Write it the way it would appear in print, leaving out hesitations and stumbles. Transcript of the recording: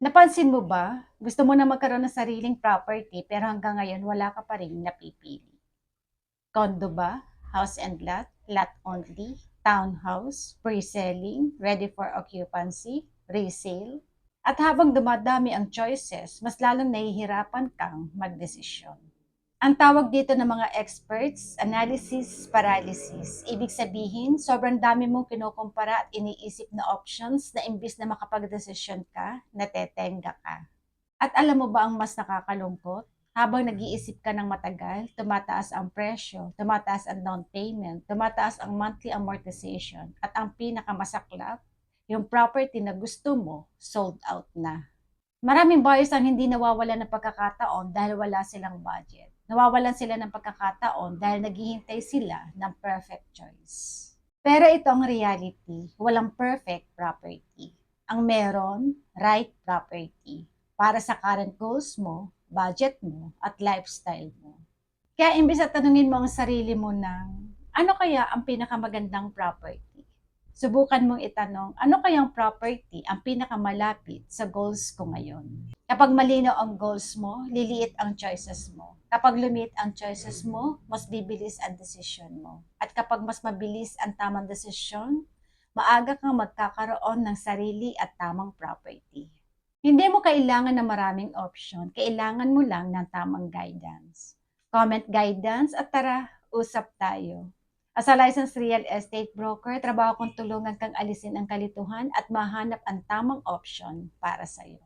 Napansin mo ba? Gusto mo na magkaroon ng sariling property pero hanggang ngayon wala ka pa ring napipili. Condo ba? House and lot? Lot only? Townhouse? Pre-selling? Ready for occupancy? Resale? At habang dumadami ang choices, mas lalong nahihirapan kang magdesisyon. Ang tawag dito ng mga experts, analysis paralysis. Ibig sabihin, sobrang dami mong kinukumpara at iniisip na options na imbis na makapagdesisyon ka, natetenga ka. At alam mo ba ang mas nakakalungkot? Habang nag-iisip ka ng matagal, tumataas ang presyo, tumataas ang down payment, tumataas ang monthly amortization, at ang pinakamasaklap, yung property na gusto mo, sold out na. Maraming buyers ang hindi nawawalan ng pagkakataon dahil wala silang budget. Nawawalan sila ng pagkakataon dahil naghihintay sila ng perfect choice. Pero ito ang reality, walang perfect property. Ang meron, right property. Para sa current goals mo, budget mo, at lifestyle mo. Kaya imbis na tanungin mo ang sarili mo ng, ano kaya ang pinakamagandang property? Subukan mong itanong, ano kayang property ang pinakamalapit sa goals ko ngayon? Kapag malinaw ang goals mo, liliit ang choices mo. Kapag lumiit ang choices mo, mas bibilis ang desisyon mo. At kapag mas mabilis ang tamang desisyon, maaga kang magkakaroon ng sarili at tamang property. Hindi mo kailangan ng maraming option, kailangan mo lang ng tamang guidance. Comment guidance at tara, usap tayo. As a licensed real estate broker, trabaho kong tulungan kang alisin ang kalituhan at mahanap ang tamang option para sa iyo.